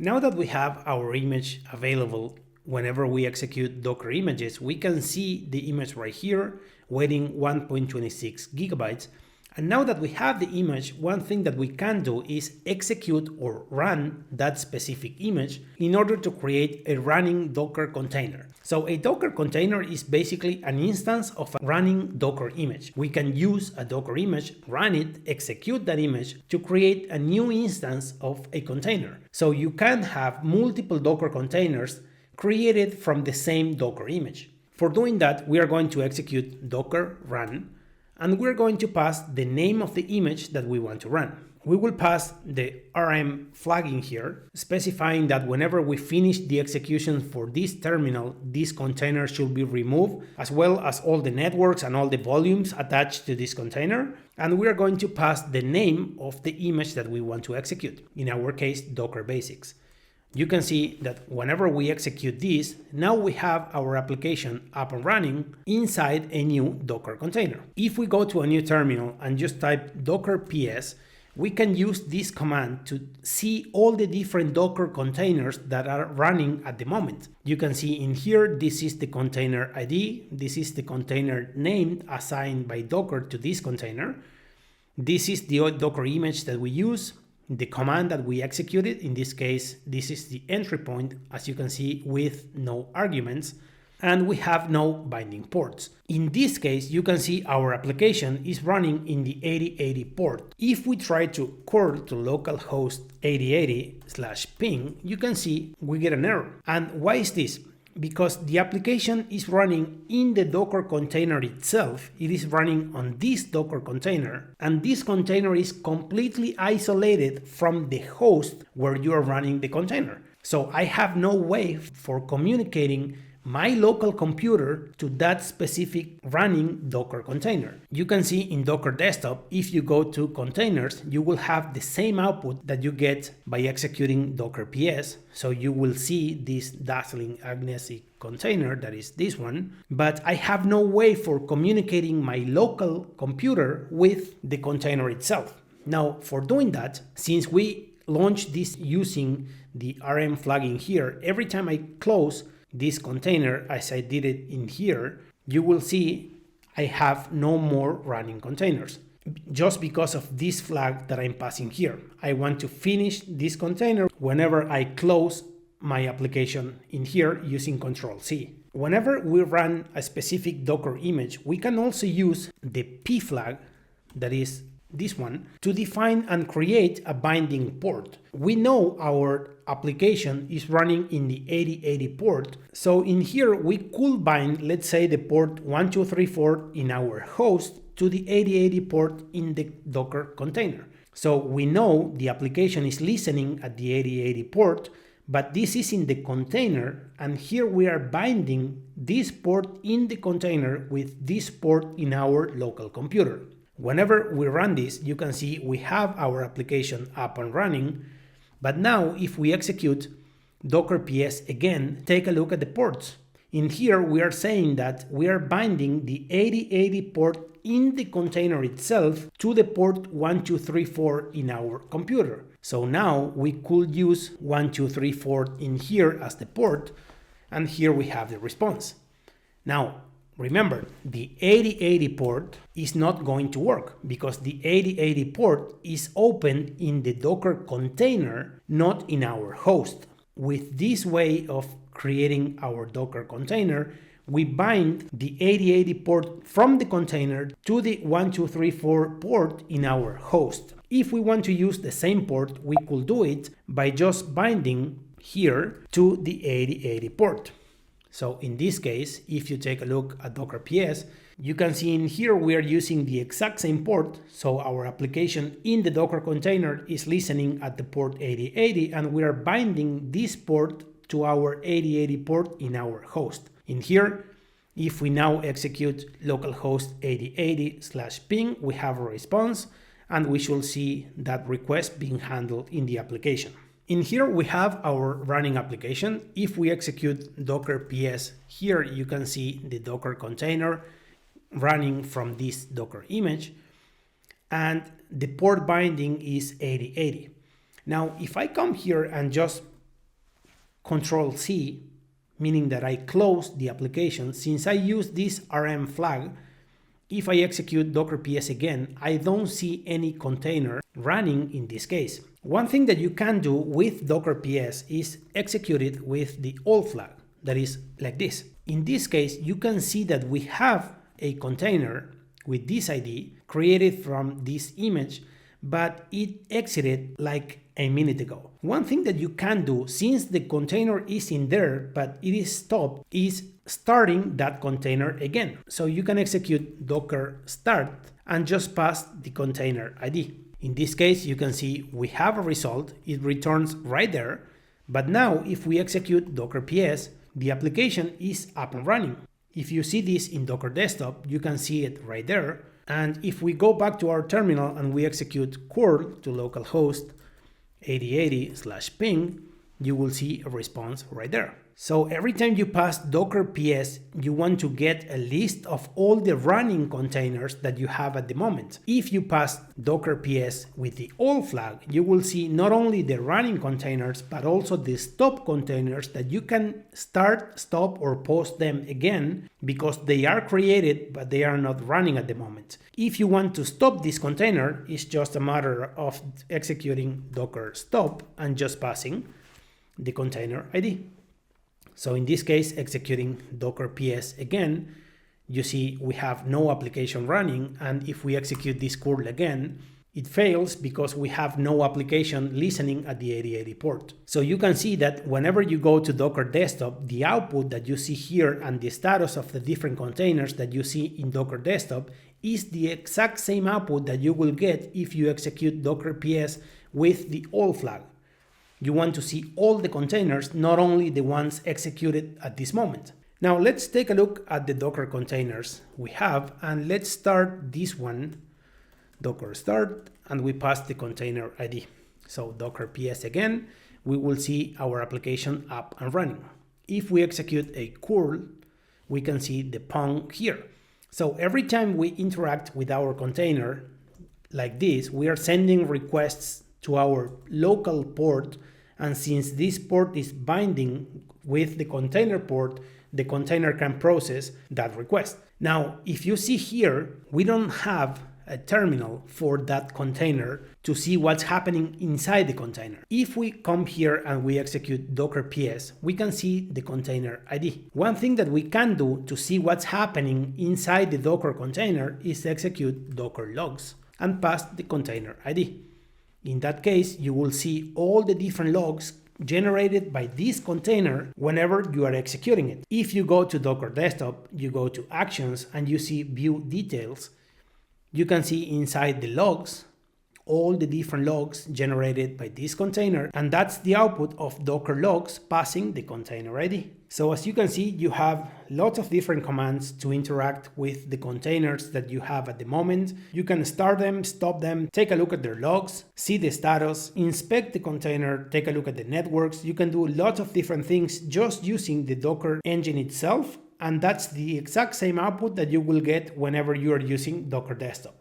Now that we have our image available, whenever we execute Docker images, we can see the image right here, weighing 1.26 gigabytes. And now that we have the image, one thing that we can do is execute or run that specific image in order to create a running Docker container. So a Docker container is basically an instance of a running Docker image. We can use a Docker image, run it, execute that image to create a new instance of a container. So you can have multiple Docker containers created from the same Docker image. For doing that, we are going to execute docker run, and we're going to pass the name of the image that we want to run. We will pass the RM flagging here, specifying that whenever we finish the execution for this terminal, this container should be removed, as well as all the networks and all the volumes attached to this container. And we are going to pass the name of the image that we want to execute, in our case, Docker Basics. You can see that whenever we execute this, now we have our application up and running inside a new Docker container. If we go to a new terminal and just type docker ps, we can use this command to see all the different Docker containers that are running at the moment. You can see in here, this is the container ID, this is the container name assigned by Docker to this container. This is the Docker image that we use. The command that we executed, in this case, this is the entry point, as you can see, with no arguments, and we have no binding ports. In this case, you can see our application is running in the 8080 port. If we try to curl to localhost 8080/ping, you can see we get an error. And why is this? Because the application is running in the Docker container itself. It is running on this Docker container, and this container is completely isolated from the host where you are running the container. So I have no way for communicating my local computer to that specific running Docker container. You can see in Docker Desktop, if you go to containers, you will have the same output that you get by executing Docker PS. So you will see this dazzling agnostic container, that is this one, but I have no way for communicating my local computer with the container itself. Now, for doing that, since we launched this using the RM flagging here, every time I close this container, as I did it in here, you will see I have no more running containers, just because of this flag that I'm passing here. I want to finish this container whenever I close my application in here using Control-C. Whenever we run a specific Docker image, we can also use the P flag, that is this one, to define and create a binding port. We know our application is running in the 8080 port, so in here we could bind, let's say, the port 1234 in our host to the 8080 port in the Docker container. So we know the application is listening at the 8080 port, but this is in the container, and here we are binding this port in the container with this port in our local computer. Whenever we run this, you can see we have our application up and running, but now if we execute docker ps again, take a look at the ports. In here, we are saying that we are binding the 8080 port in the container itself to the port 1234 in our computer. So now we could use 1234 in here as the port, and here we have the response. Now, remember, the 8080 port is not going to work because the 8080 port is opened in the Docker container, not in our host. With this way of creating our Docker container, we bind the 8080 port from the container to the 1234 port in our host. If we want to use the same port, we could do it by just binding here to the 8080 port. So in this case, if you take a look at Docker PS, you can see in here we are using the exact same port. So our application in the Docker container is listening at the port 8080, and we are binding this port to our 8080 port in our host. In here, if we now execute localhost 8080/ping, we have a response, and we should see that request being handled in the application. In here, we have our running application. If we execute docker ps, here you can see the Docker container running from this Docker image, and the port binding is 8080. Now, if I come here and just Control C, meaning that I close the application. Since I use this RM flag, if I execute Docker PS again, I don't see any container running in this case. One thing that you can do with Docker PS is execute it with the old flag, that is like this. In this case, you can see that we have a container with this ID created from this image, but it exited like a minute ago. One thing that you can do, since the container is in there but it is stopped, is starting that container again. So you can execute docker start and just pass the container ID. In this case, you can see we have a result. It returns right there. But now if we execute docker ps, the application is up and running. If you see this in Docker Desktop, you can see it right there. And if we go back to our terminal and we execute curl to localhost 8080/ping, you will see a response right there. So every time you pass Docker PS, you want to get a list of all the running containers that you have at the moment. If you pass Docker PS with the old flag, you will see not only the running containers, but also the stop containers that you can start, stop, or pause them again because they are created, but they are not running at the moment. If you want to stop this container, it's just a matter of executing docker stop and just passing the container ID. So in this case, executing docker ps again, you see we have no application running. And if we execute this curl again, it fails because we have no application listening at the 8080 port. So you can see that whenever you go to Docker Desktop, the output that you see here and the status of the different containers that you see in Docker Desktop is the exact same output that you will get if you execute docker ps with the old flag. You want to see all the containers, not only the ones executed at this moment. Now let's take a look at the Docker containers we have, and let's start this one, docker start, and we pass the container ID. So docker ps again, we will see our application up and running. If we execute a curl, we can see the pong here. So every time we interact with our container like this, we are sending requests to our local port, and since this port is binding with the container port, the container can process that request. Now, if you see here, we don't have a terminal for that container to see what's happening inside the container. If we come here and we execute docker ps, we can see the container ID. One thing that we can do to see what's happening inside the Docker container is execute docker logs and pass the container ID. In that case, you will see all the different logs generated by this container whenever you are executing it. If you go to Docker Desktop, you go to Actions and you see View Details, you can see inside the logs all the different logs generated by this container, and that's the output of docker logs passing the container ID. So as you can see, you have lots of different commands to interact with the containers that you have at the moment. You can start them, stop them, take a look at their logs, see the status, inspect the container, take a look at the networks. You can do lots of different things just using the Docker engine itself, and that's the exact same output that you will get whenever you are using Docker Desktop.